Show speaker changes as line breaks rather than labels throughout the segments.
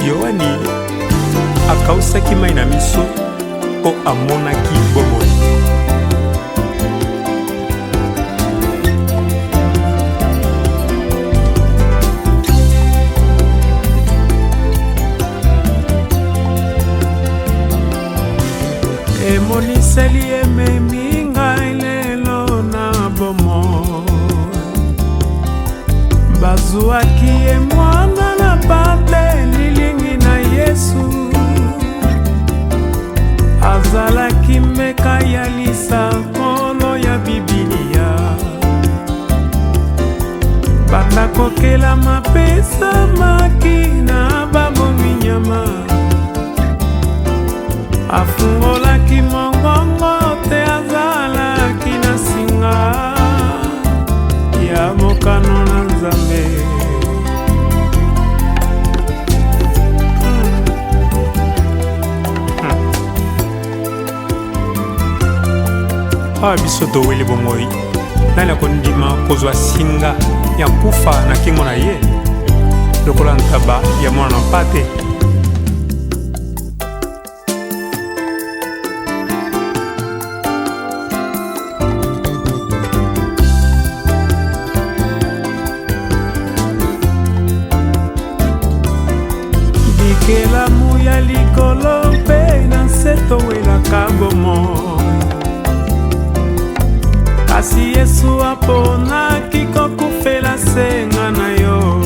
Yohani akausaki mai na miso po amonaki bomoi. Emoniseli ememi ngai lelo na bomoi. Bazwaki ye mwana na pate lilingi na Yesu. Azalaki meka ya lisakolo ya Bibilia. Banda kokela mapesa makina babomi nyama. Afungolaki mongongo te azalaki na singa ya mokano na Nzambe. Awa biso toweli bomoi nani akondima kozwa singa ya kufa na kingo na ye lokola ntaba ya mwana na mpate. Bikelamu ya likolo mpe na nse towelaka bomoi. Kasi Yesu aponaki kokufela senga na yo.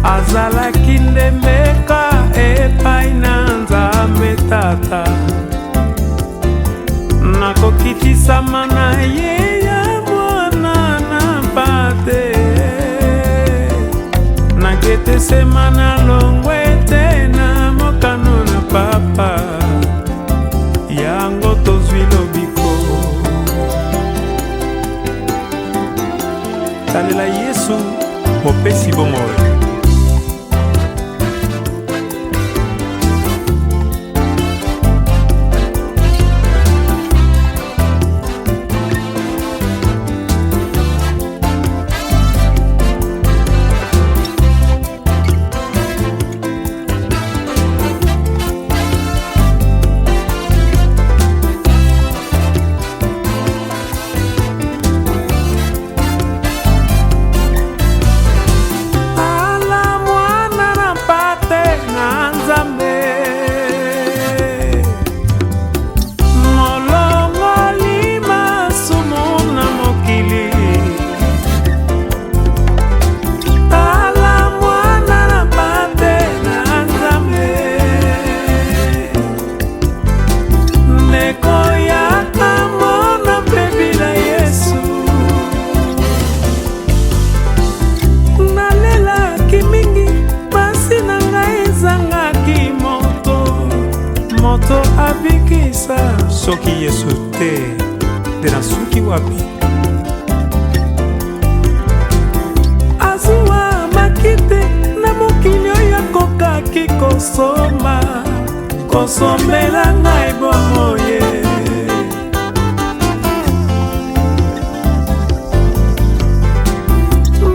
Azalaki ndembeka epai na Nzambe Tata. Nakokitisama na ye ya mwana na mpate. Naketesema na longwe te na mokano na papa. Yango tozwi lobiko. Talela Yesu mopesi bomoi. Moto abikisa soki Yesu te tena suki wapi. Azuwa makite na mokili oyo akokaki kosomba. Kosombela ngai bomoye.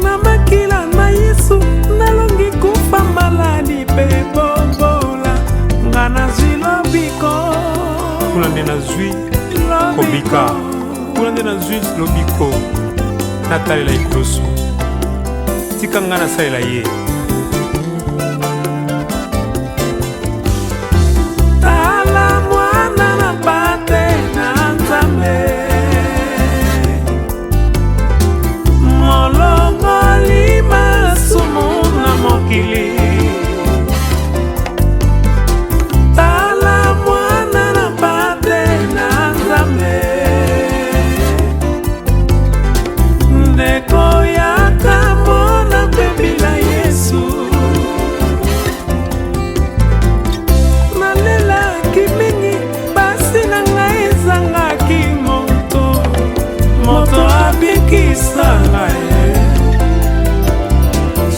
Na makila na Yesu nalongi kufa maladi pe bobola. Ngana zilobiko kuna nde nazwi kobika. Kuna nde nazwi lobiko natalela ikulusu. Tika nga nasalela ye. Tala mwana na pate na Nzambe. Molongoli masumu na mokili.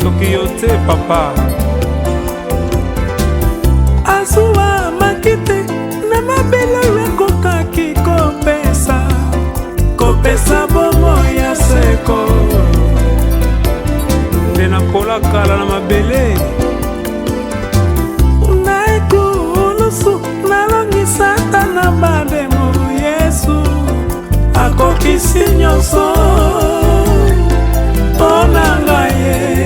Soki yo te papa Azuwa makite na mabelo yakokaki kopesa bomo ya seko. Nde na lokola kala na mabele.
naikulusu nalongisa ata na bademo Yesu akokisi nyonso mpona ngai ye.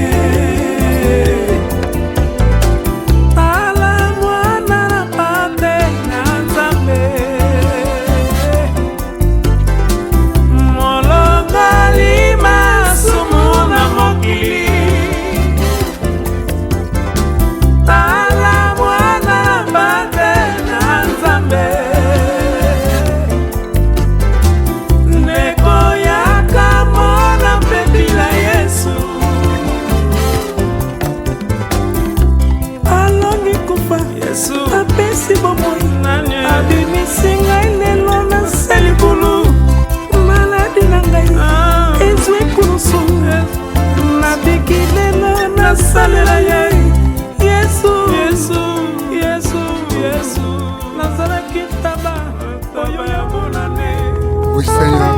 Oui Seigneur,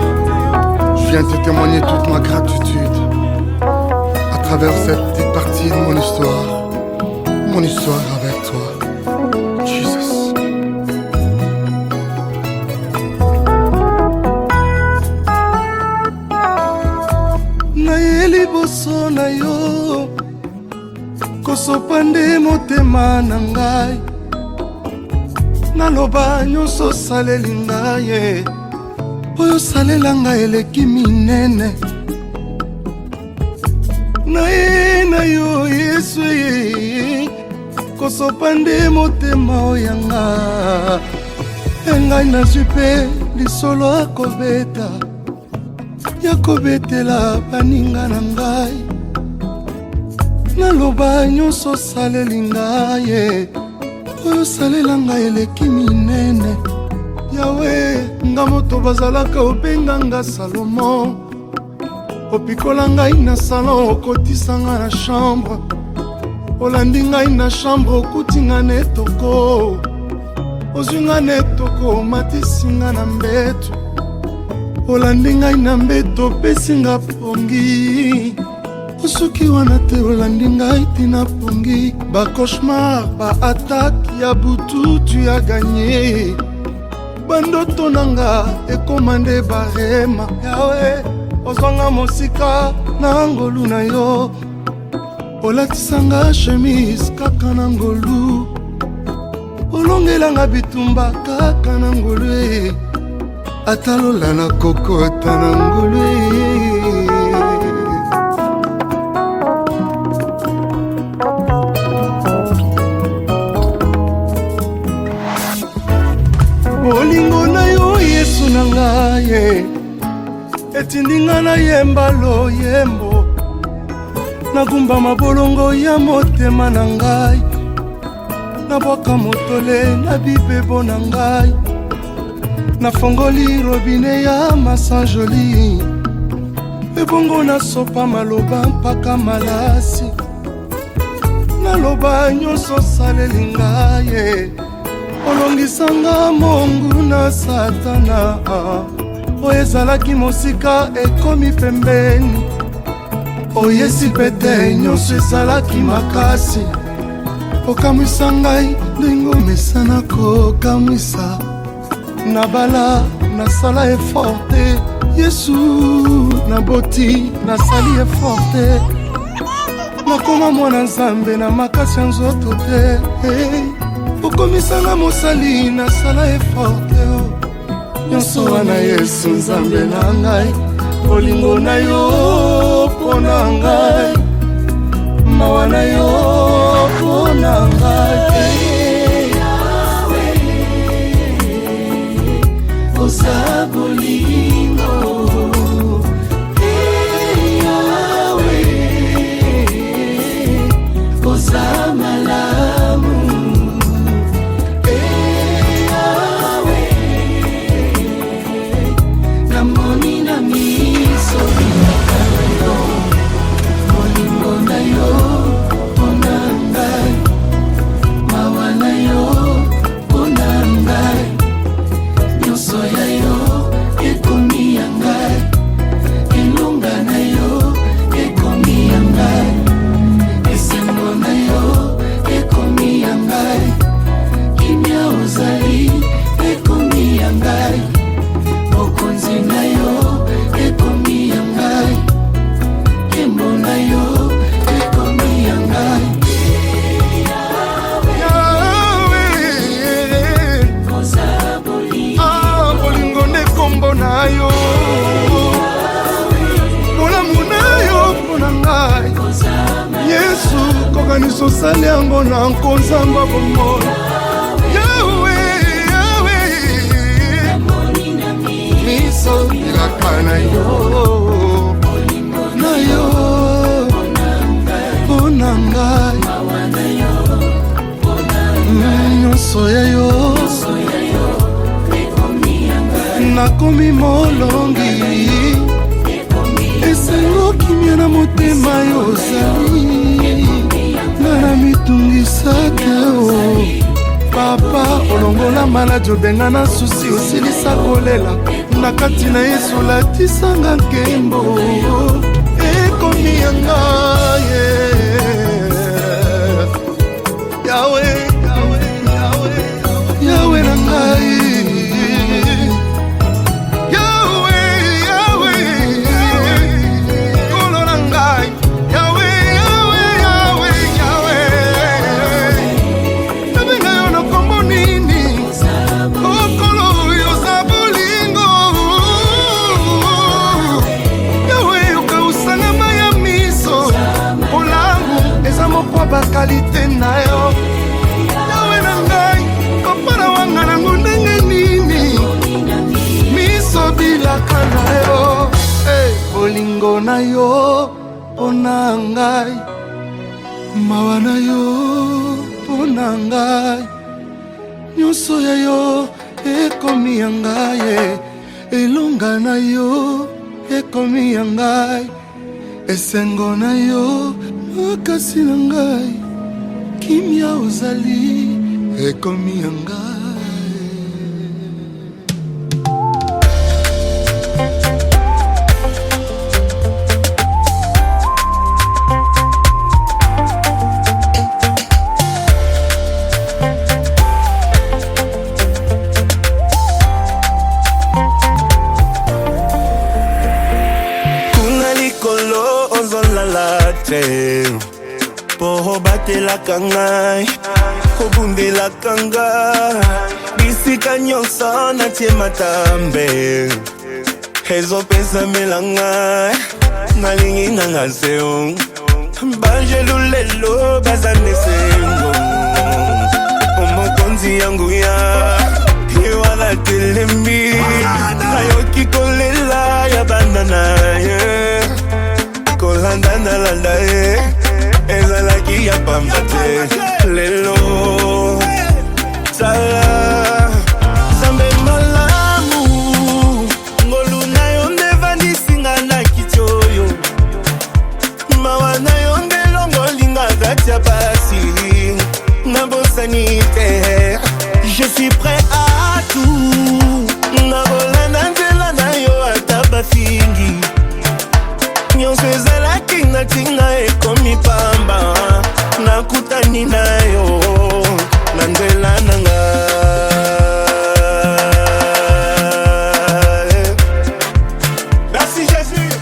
je viens te témoigner toute ma gratitude à travers cette petite partie de mon histoire avec toi, Jesus. Naye liboso na yo kosopande motema na ngai naloba nyonso osaleli ngai ye oyo osalela ngai eleki minene naye na yo Yesu ye kosopande motema oyanga engai nazwi mpe lisolo akobeta ya kobetela baninga na ngai naloba nyonso osaleli ngai ye oyo osalela ngai eleki minene Yawe nga moto bazalaka obenganga Salomo opikola ngai na salon okotisa nga na chambre olandi ngai na chambre okuti nga na etoko ozwi nga na etoko omatisi nga na mbeto olandi ngai na mbeto opesi nga pongi osoki wana te olandi ngai tina pongi bacauchemar baattaque ya butu tu ya gagné bandoto nanga ekomande barema Yawe ozwanga mosika na ngolu na yo olatisanga chemise kaka na ngolu olongelanga bitumba kaka na ngolu atalola na kokota na ngolu bolingo na yo Yesu na ngai etindinga na yemba loyembo nagumba mabolongo ya motema na ngai nabwaka motole na bibebo na ngai nafongoli robine ya masanjoli ebongo nasopa maloba mpaka malasi naloba nyonso osaleli ngai olongisanga mongu na satana oyo ezalaki mosika ekomi pembeni oyesi pete nyonso ezalaki makasi okamwisa ngai ndenge omesana kokamwisa nabala nasala eforte Yesu naboti nasali eforte nakoma mwana nzambe na makasi ya nzoto te okomisanga mosali nasala eforte nyonso wana Yesu nzambe na ngai bolingo na yo mpona ngai mawa na yo mpona ngai oza bolingo Yawe oza malamu
namoni na miso
makanisi osali yango na nkonzamba bomoi. Yawe, Yawe, miso elaka na yo, na yo, mpo na ngai nyonso ya yo nakomi molongi, esengo kimia na motema yo ozali nga na mitungisa te o papa olongola maladi obenga na susi osilisa kolela na kati na yesu latisanga nkembo ekomi ya ngai Yawe, Yawe, Yawe, Yawe na ngai bakalite na yo Yawe na ngai papa na wanga nango ndenge nini miso bilaka na yo bolingo na yo mpona ngai mawa na yo mpona ngai nyonso ya yo ekomi ya ngai elonga na yo ekomi ya ngai esengo na yo makasi na ngai kimia ozali ekomi ya ngai. Po batelaka ngai kobundelaka ngai bisika nyonso natie matambe ezopesamela ngai nalingi nanga seo banjelu lelo baza nesengo omokonzi yangu ya ewala telemi nayoki kolela ya banda na ye kolanda nalanda ye ezalaki ya pamba te lelo sala zambe malamu ngolu na yo ndevandisinga na kiti oyo mawa na yo ndelongolinga kati ya pasi nabosani te je suis prêt à tout nakolanda nzela na yo ata bafingi nyonso ezalaki natinga ekomi pamba nakutani na yo na nzela na ngai. Merci Jésus.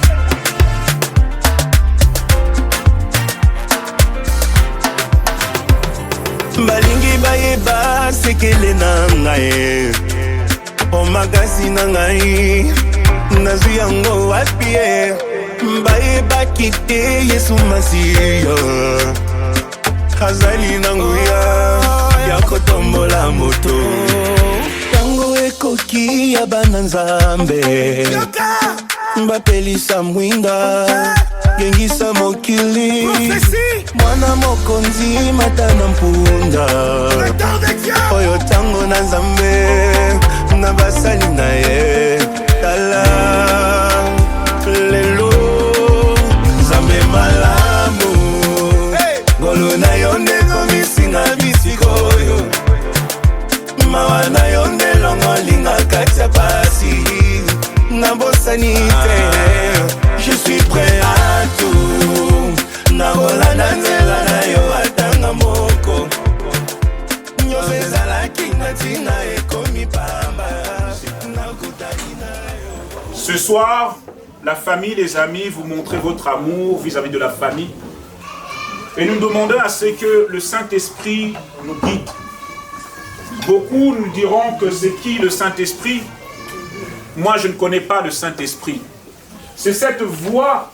Balingi bayeba sekele na ngai omakasi na ngai nazwi yango wapi bayebaki te Yesu Masiya azali na nguya ya kotombola moto yango ekoki ya bana nzambe bapelisa mwinda yengisa mokili mwana mokonzi mata na mpunda oyo tango na nzambe na basali na ye tala lelo nzambe malamu ngolo na yo ndekomisinga bisikoyo mawa na yo ndelongolinga kati ya pasi nabosani te je suis prêt à tout nakolanda nzela na yo atanga moko nyonso ezalaki natina ekomi pamba nakutani na yo.
Ce soir, la famille, les amis, vous montrez votre amour vis-à-vis de la famille. Et nous demandons à ce que le Saint-Esprit nous guide. Beaucoup nous diront que c'est qui le Saint-Esprit? Moi, je ne connais pas le Saint-Esprit. C'est cette voix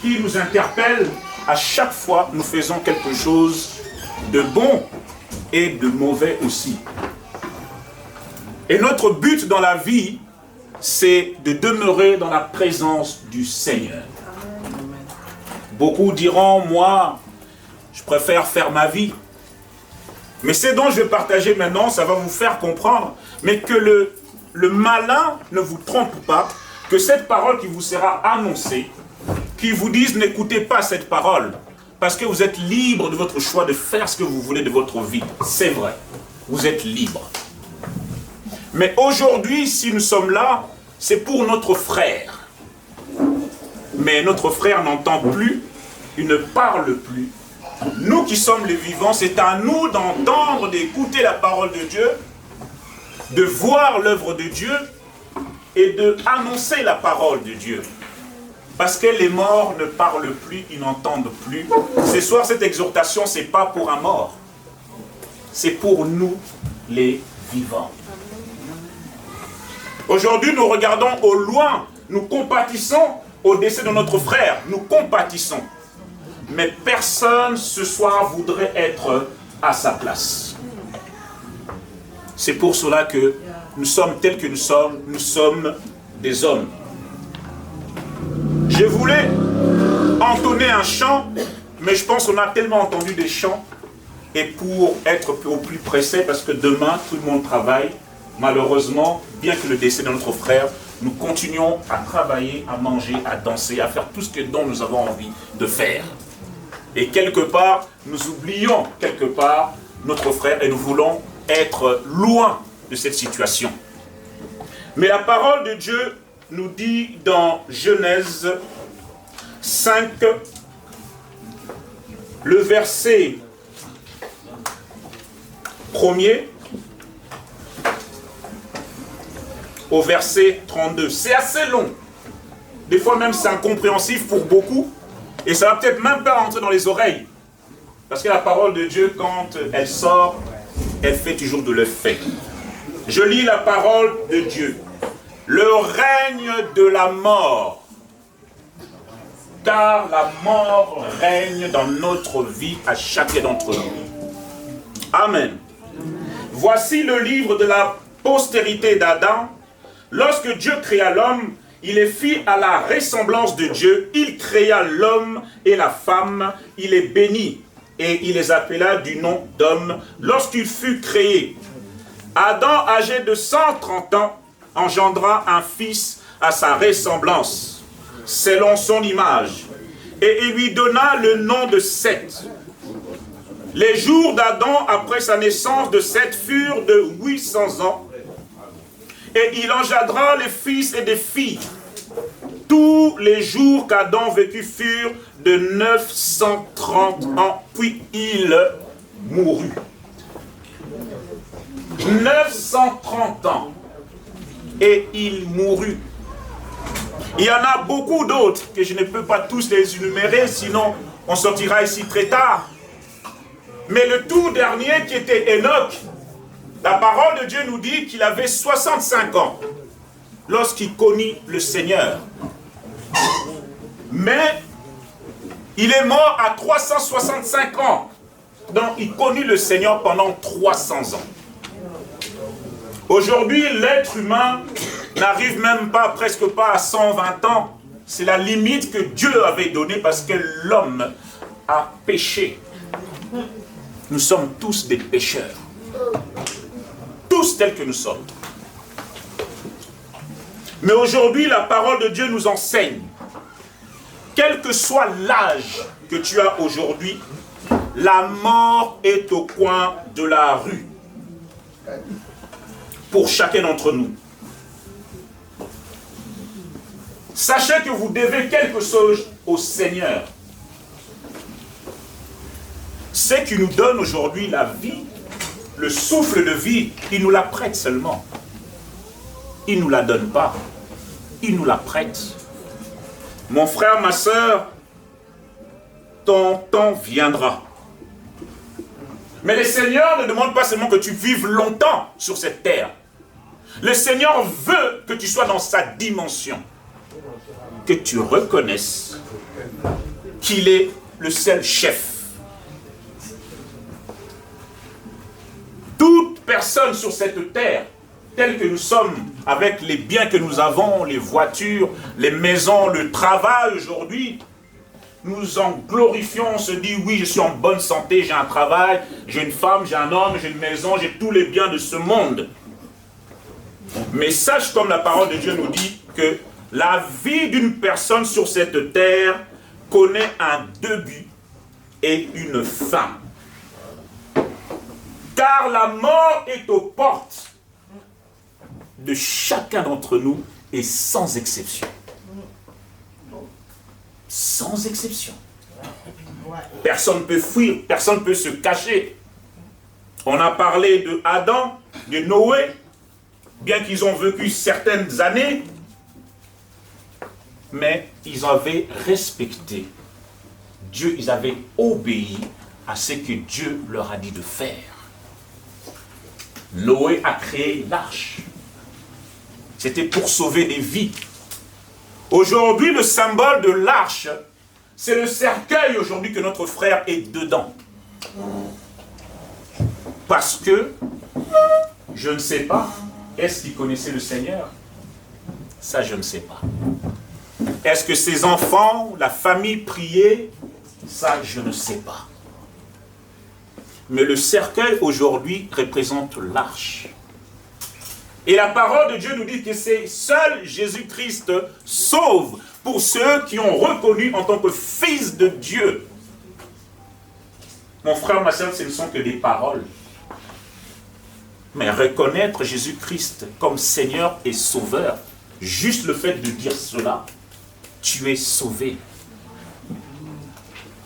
qui nous interpelle à chaque fois, nous faisons quelque chose de bon et de mauvais aussi. Et notre but dans la vie, c'est de demeurer dans la présence du Seigneur. Beaucoup diront, moi, je préfère faire ma vie. Mais ce dont je vais partager maintenant, ça va vous faire comprendre, mais que le malin ne vous trompe pas, que cette parole qui vous sera annoncée, qui vous dise n'écoutez pas cette parole, parce que vous êtes libre de votre choix de faire ce que vous voulez de votre vie. C'est vrai, vous êtes libre. Mais aujourd'hui, si nous sommes là, c'est pour notre frère. Mais notre frère n'entend plus, il ne parle plus. Nous qui sommes les vivants, c'est à nous d'entendre, d'écouter la parole de Dieu, de voir l'œuvre de Dieu et d'annoncer la parole de Dieu. Parce que les morts ne parlent plus, ils n'entendent plus. Ce soir, cette exhortation, ce n'est pas pour un mort. C'est pour nous, les vivants. Aujourd'hui, nous regardons au loin, nous compatissons au décès de notre frère. Nous compatissons. Mais personne ce soir voudrait être à sa place. C'est pour cela que nous sommes tels que nous sommes des hommes. Je voulais entonner un chant, mais je pense qu'on a tellement entendu des chants, et pour être au plus pressé, parce que demain tout le monde travaille, malheureusement, bien que le décès de notre frère, nous continuons à travailler, à manger, à danser, à faire tout ce dont nous avons envie de faire. Et quelque part, nous oublions quelque part notre frère et nous voulons être loin de cette situation. Mais la parole de Dieu nous dit dans Genèse 5, le verset 1er au verset 32. C'est assez long. Des fois même c'est incompréhensif pour beaucoup. Et ça va peut-être même pas rentrer dans les oreilles. Parce que la parole de Dieu, quand elle sort, elle fait toujours de l'effet. Je lis la parole de Dieu. Le règne de la mort. Car la mort règne dans notre vie à chacun d'entre nous. Amen. Voici le livre de la postérité d'Adam. Lorsque Dieu créa l'homme, il les fit à la ressemblance de Dieu. Il créa l'homme et la femme. Il les bénit et il les appela du nom d'homme. Lorsqu'il fut créé, Adam, âgé de 130 ans, engendra un fils à sa ressemblance, selon son image. Et il lui donna le nom de Seth. Les jours d'Adam après sa naissance de Seth furent de 800 ans. Et il engendra les fils et des filles. Tous les jours qu'Adam vécut furent de 930 ans, puis il mourut. 930 ans. Et il mourut. Il y en a beaucoup d'autres que je ne peux pas tous les énumérer, sinon on sortira ici très tard. Mais le tout dernier qui était Enoch, la parole de Dieu nous dit qu'il avait 65 ans lorsqu'il connut le Seigneur. Mais il est mort à 365 ans. Donc il connut le Seigneur pendant 300 ans. Aujourd'hui, l'être humain n'arrive même pas, presque pas à 120 ans. C'est la limite que Dieu avait donnée parce que l'homme a péché. Nous sommes tous des pécheurs. Tous tels que nous sommes. Mais aujourd'hui, la parole de Dieu nous enseigne. Quel que soit l'âge que tu as aujourd'hui, la mort est au coin de la rue. Pour chacun d'entre nous. Sachez que vous devez quelque chose au Seigneur. Ce qui nous donne aujourd'hui la vie, le souffle de vie, il nous la prête seulement. Il ne nous la donne pas. Il nous la prête. Mon frère, ma soeur, ton temps viendra. Mais le Seigneur ne demande pas seulement que tu vives longtemps sur cette terre. Le Seigneur veut que tu sois dans sa dimension. Que tu reconnaisses qu'il est le seul chef. Toute personne sur cette terre, telle que nous sommes, avec les biens que nous avons, les voitures, les maisons, le travail aujourd'hui, nous en glorifions, on se dit oui, je suis en bonne santé, j'ai un travail, j'ai une femme, j'ai un homme, j'ai une maison, j'ai tous les biens de ce monde. Mais sache comme la parole de Dieu nous dit que la vie d'une personne sur cette terre connaît un début et une fin. Car la mort est aux portes de chacun d'entre nous et sans exception. Sans exception. Personne ne peut fuir, personne ne peut se cacher. On a parlé de Adam, de Noé, bien qu'ils ont vécu certaines années, mais ils avaient respecté Dieu, ils avaient obéi à ce que Dieu leur a dit de faire. Noé a créé l'arche. C'était pour sauver des vies. Aujourd'hui, le symbole de l'arche, c'est le cercueil aujourd'hui que notre frère est dedans. Parce que, je ne sais pas, est-ce qu'il connaissait le Seigneur? Ça, je ne sais pas. Est-ce que ses enfants, la famille priait? Ça, je ne sais pas. Mais le cercueil aujourd'hui représente l'arche. Et la parole de Dieu nous dit que c'est seul Jésus-Christ sauve pour ceux qui ont reconnu en tant que fils de Dieu. Mon frère, ma soeur, ce ne sont que des paroles. Mais reconnaître Jésus-Christ comme Seigneur et Sauveur, juste le fait de dire cela, tu es sauvé.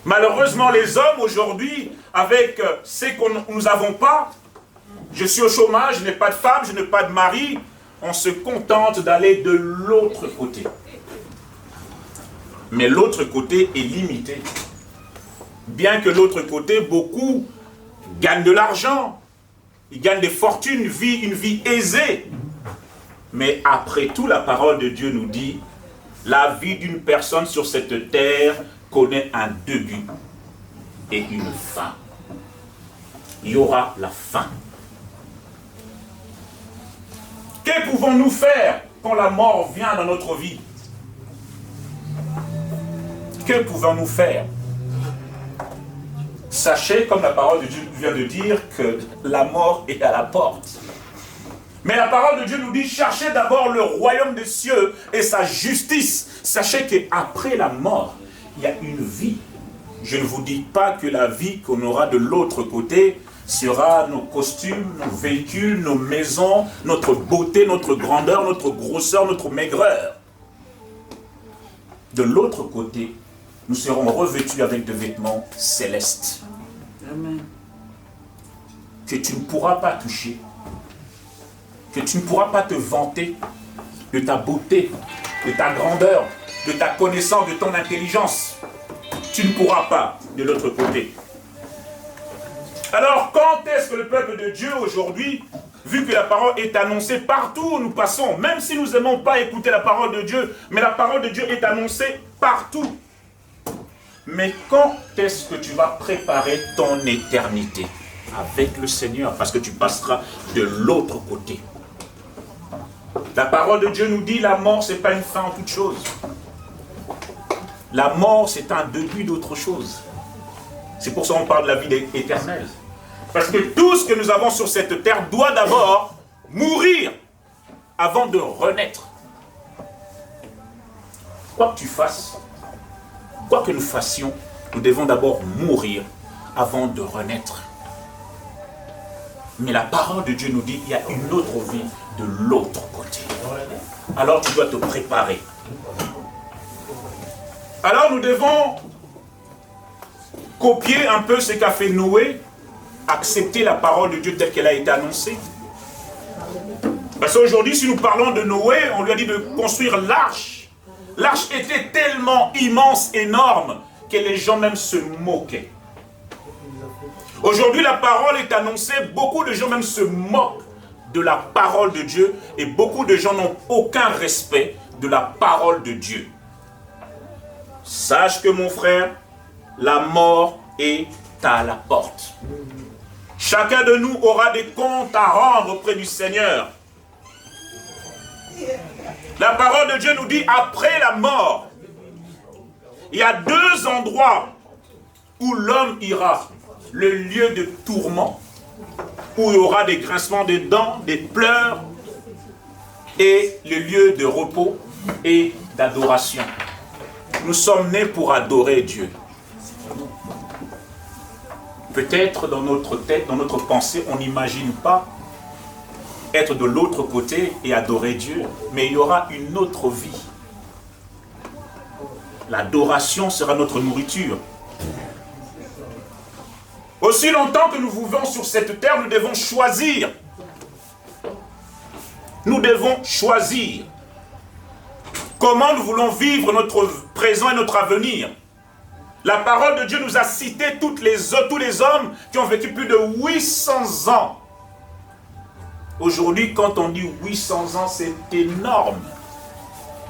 Malheureusement, les hommes aujourd'hui, avec ce que nous n'avons pas, je suis au chômage, je n'ai pas de femme, je n'ai pas de mari, on se contente d'aller de l'autre côté. Mais l'autre côté est limité. Bien que l'autre côté, beaucoup gagnent de l'argent, ils gagnent des fortunes, une vie aisée. Mais après tout, la parole de Dieu nous dit, la vie d'une personne sur cette terre connaît un début et une fin. Il y aura la fin. Que pouvons-nous faire quand la mort vient dans notre vie? Que pouvons-nous faire? Sachez, comme la parole de Dieu vient de dire, que la mort est à la porte. Mais la parole de Dieu nous dit, cherchez d'abord le royaume des cieux et sa justice. Sachez qu'après la mort, il y a une vie. Je ne vous dis pas que la vie qu'on aura de l'autre côté sera nos costumes, nos véhicules, nos maisons, notre beauté, notre grandeur, notre grosseur, notre maigreur. De l'autre côté, nous serons revêtus avec des vêtements célestes. Amen. Que tu ne pourras pas toucher, que tu ne pourras pas te vanter de ta beauté, de ta grandeur, de ta connaissance, de ton intelligence. Tu ne pourras pas de l'autre côté. Alors, quand est-ce que le peuple de Dieu aujourd'hui, vu que la parole est annoncée partout où nous passons, même si nous n'aimons pas écouter la parole de Dieu, mais la parole de Dieu est annoncée partout. Mais quand est-ce que tu vas préparer ton éternité avec le Seigneur? Parce que tu passeras de l'autre côté. La parole de Dieu nous dit, la mort, ce n'est pas une fin en toute chose. La mort, c'est un début d'autre chose. C'est pour ça qu'on parle de la vie éternelle. Parce que tout ce que nous avons sur cette terre doit d'abord mourir avant de renaître. Quoi que tu fasses, quoi que nous fassions, nous devons d'abord mourir avant de renaître. Mais la parole de Dieu nous dit qu'il y a une autre vie de l'autre côté. Alors tu dois te préparer. Alors nous devons copier un peu ce qu'a fait Noé, accepter la parole de Dieu telle qu'elle a été annoncée. Parce qu'aujourd'hui, si nous parlons de Noé, on lui a dit de construire l'arche. L'arche était tellement immense, énorme, que les gens même se moquaient. Aujourd'hui, la parole est annoncée, beaucoup de gens même se moquent de la parole de Dieu et beaucoup de gens n'ont aucun respect de la parole de Dieu. Sache que mon frère, la mort est à la porte. Chacun de nous aura des comptes à rendre auprès du Seigneur. La parole de Dieu nous dit, après la mort, il y a deux endroits où l'homme ira. Le lieu de tourment, où il y aura des grincements de dents, des pleurs, et le lieu de repos et d'adoration. Nous sommes nés pour adorer Dieu. Peut-être dans notre tête, dans notre pensée, on n'imagine pas être de l'autre côté et adorer Dieu, mais il y aura une autre vie. L'adoration sera notre nourriture. Aussi longtemps que nous vivons sur cette terre, nous devons choisir. Nous devons choisir comment nous voulons vivre notre présent et notre avenir. La parole de Dieu nous a cité tous les hommes qui ont vécu plus de 800 ans. Aujourd'hui, quand on dit 800 ans, c'est énorme.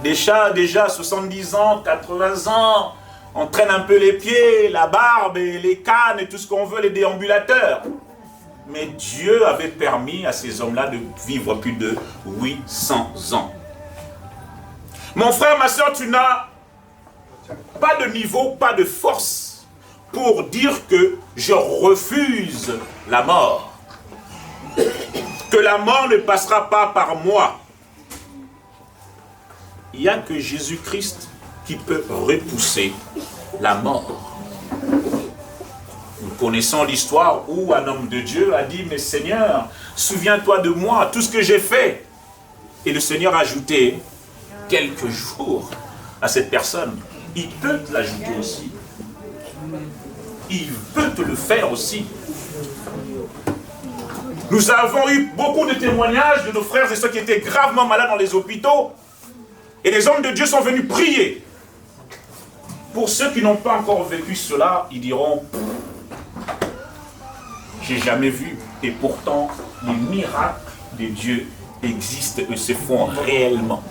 Déjà 70 ans, 80 ans, on traîne un peu les pieds, la barbe et les cannes et tout ce qu'on veut, les déambulateurs. Mais Dieu avait permis à ces hommes-là de vivre plus de 800 ans. Mon frère, ma soeur, tu n'as pas de niveau, pas de force pour dire que je refuse la mort. Que la mort ne passera pas par moi. Il n'y a que Jésus-Christ qui peut repousser la mort. Nous connaissons l'histoire où un homme de Dieu a dit, mais Seigneur, souviens-toi de moi, tout ce que j'ai fait. Et le Seigneur a ajouté quelques jours à cette personne. Il peut te l'ajouter aussi. Il peut te le faire aussi. Nous avons eu beaucoup de témoignages de nos frères et ceux qui étaient gravement malades dans les hôpitaux. Et les hommes de Dieu sont venus prier. Pour ceux qui n'ont pas encore vécu cela, ils diront, j'ai jamais vu. Et pourtant, les miracles de Dieu existent et se font réellement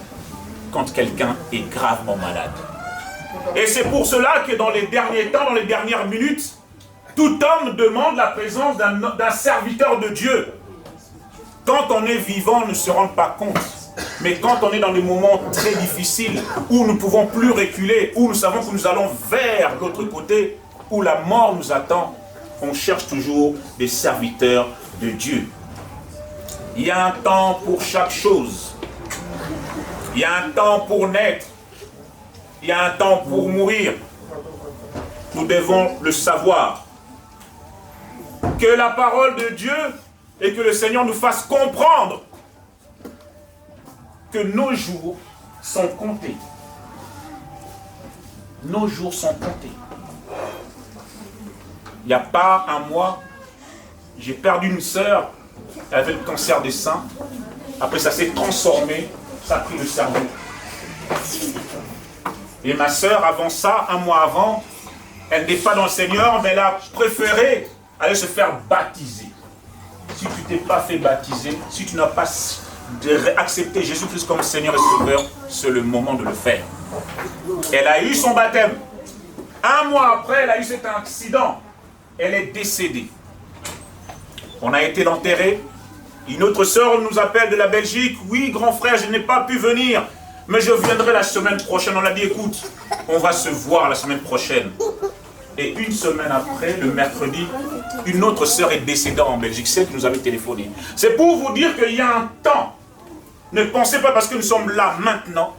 quand quelqu'un est gravement malade. Et c'est pour cela que dans les derniers temps, dans les dernières minutes, tout homme demande la présence d'un serviteur de Dieu. Quand on est vivant, on ne se rend pas compte. Mais quand on est dans des moments très difficiles, où nous ne pouvons plus reculer, où nous savons que nous allons vers l'autre côté, où la mort nous attend, on cherche toujours des serviteurs de Dieu. Il y a un temps pour chaque chose. Il y a un temps pour naître. Il y a un temps pour mourir. Nous devons le savoir. Que la parole de Dieu et que le Seigneur nous fasse comprendre que nos jours sont comptés. Nos jours sont comptés. Il n'y a pas un mois, j'ai perdu une sœur, elle avait le cancer des seins. Après ça s'est transformé, ça a pris le cerveau. Et ma sœur, avant ça, un mois avant, elle n'est pas dans le Seigneur, mais elle a préféré aller se faire baptiser. Si tu t'es pas fait baptiser, si tu n'as pas accepté Jésus-Christ comme Seigneur et Sauveur, c'est le moment de le faire. Elle a eu son baptême. Un mois après, elle a eu cet accident. Elle est décédée. On a été l'enterrer. Une autre sœur nous appelle de la Belgique. Oui, grand frère, je n'ai pas pu venir, mais je viendrai la semaine prochaine. On a dit, écoute, on va se voir la semaine prochaine. Et une semaine après, le mercredi, une autre sœur est décédée en Belgique, celle qui nous avait téléphoné. C'est pour vous dire qu'il y a un temps. Ne pensez pas parce que nous sommes là maintenant,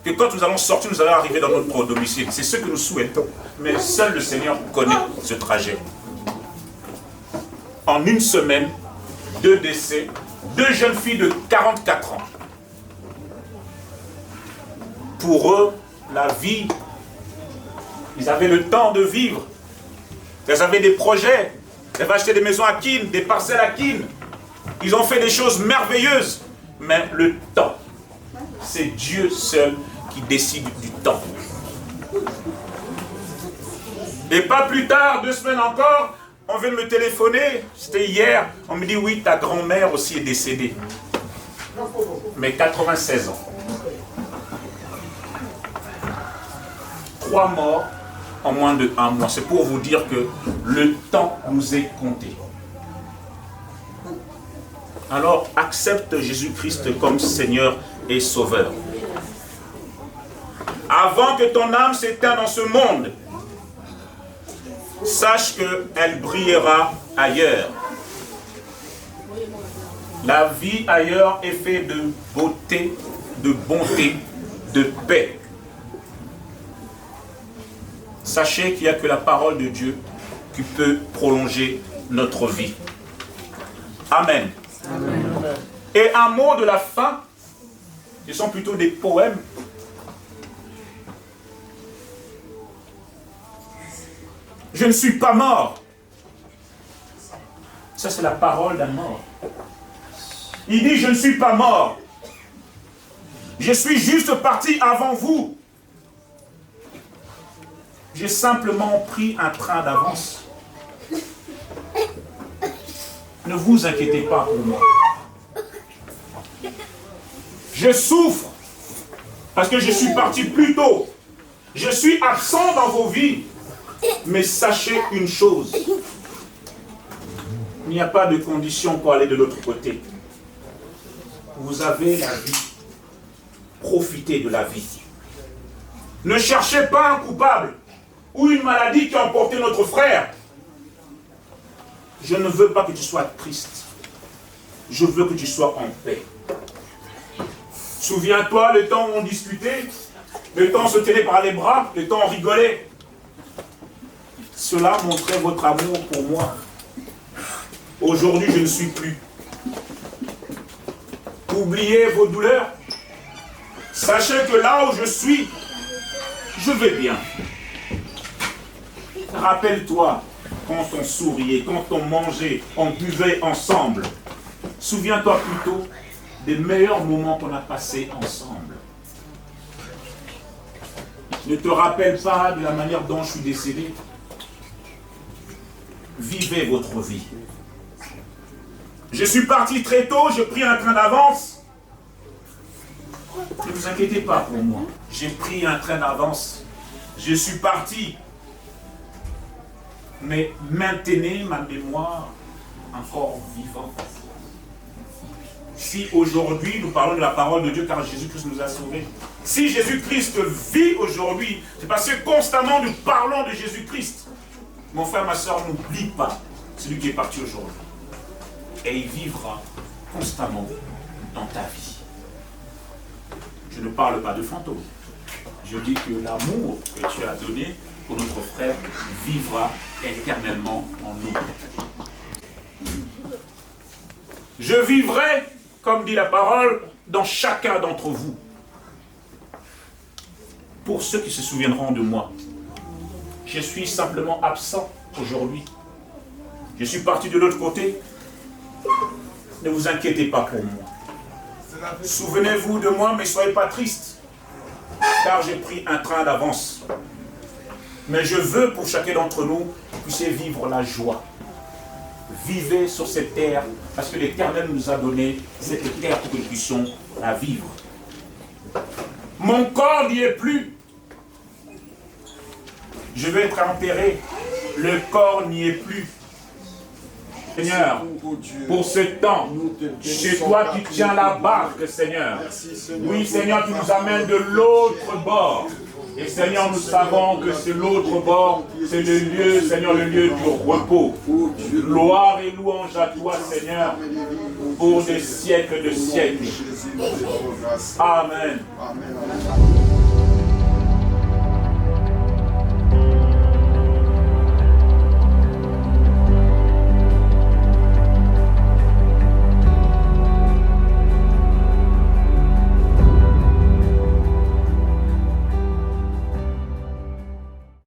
que quand nous allons sortir, nous allons arriver dans notre domicile. C'est ce que nous souhaitons. Mais seul le Seigneur connaît ce trajet. En une semaine, 2 décès, 2 jeunes filles de 44 ans. Pour eux, la vie, ils avaient le temps de vivre. Ils avaient des projets. Ils avaient acheté des maisons à Kin, des parcelles à Kin. Ils ont fait des choses merveilleuses. Mais le temps, c'est Dieu seul qui décide du temps. Et pas plus tard, 2 semaines encore, on vient de me téléphoner, c'était hier, on me dit oui, ta grand-mère aussi est décédée. Mais 96 ans. 3 morts en moins de 1 mois. C'est pour vous dire que le temps nous est compté. Alors, accepte Jésus-Christ comme Seigneur et Sauveur. Avant que ton âme s'éteigne dans ce monde, sache qu'elle brillera ailleurs. La vie ailleurs est faite de beauté, de bonté, de paix. Sachez qu'il n'y a que la parole de Dieu qui peut prolonger notre vie. Amen. Amen. Et un mot de la fin, ce sont plutôt des poèmes. Je ne suis pas mort. Ça, c'est la parole d'un mort. Il dit, je ne suis pas mort. Je suis juste parti avant vous. J'ai simplement pris un train d'avance. Ne vous inquiétez pas pour moi. Je souffre parce que je suis parti plus tôt. Je suis absent dans vos vies. Mais sachez une chose. Il n'y a pas de condition pour aller de l'autre côté. Vous avez la vie. Profitez de la vie. Ne cherchez pas un coupable ou une maladie qui a emporté notre frère. Je ne veux pas que tu sois triste. Je veux que tu sois en paix. Souviens-toi le temps où on discutait, le temps où on se tenait par les bras, le temps où on rigolait. Cela montrait votre amour pour moi. Aujourd'hui, je ne suis plus. Oubliez vos douleurs. Sachez que là où je suis, je vais bien. Rappelle-toi, quand on souriait, quand on mangeait, on buvait ensemble. Souviens-toi plutôt des meilleurs moments qu'on a passés ensemble. Ne te rappelle pas de la manière dont je suis décédé. Vivez votre vie. Je suis parti très tôt, j'ai pris un train d'avance. Ne vous inquiétez pas pour moi. J'ai pris un train d'avance. Je suis parti. Mais maintenez ma mémoire encore vivante. Si aujourd'hui nous parlons de la parole de Dieu car Jésus-Christ nous a sauvés, si Jésus-Christ vit aujourd'hui, c'est parce que constamment nous parlons de Jésus-Christ. Mon frère, ma soeur, n'oublie pas celui qui est parti aujourd'hui. Et il vivra constamment dans ta vie. Je ne parle pas de fantômes. Je dis que l'amour que tu as donné pour notre frère vivra éternellement en nous. Je vivrai, comme dit la parole, dans chacun d'entre vous. Pour ceux qui se souviendront de moi, je suis simplement absent aujourd'hui. Je suis parti de l'autre côté. Ne vous inquiétez pas pour moi. Souvenez-vous de moi, mais ne soyez pas tristes, car j'ai pris un train d'avance. Mais je veux pour chacun d'entre nous que vous puissiez vivre la joie. Vivez sur cette terre, parce que l'Éternel nous a donné cette terre pour que nous puissions la vivre. Mon corps n'y est plus. Je vais être enterré. Le corps n'y est plus. Seigneur, pour ce temps, chez toi tu tiens la barque, Seigneur. Oui, Seigneur, tu nous amènes de l'autre bord. Et Seigneur, nous savons que c'est l'autre bord, c'est le lieu, Seigneur, le lieu du repos. Gloire et louange à toi, Seigneur, pour des siècles de siècles. Amen.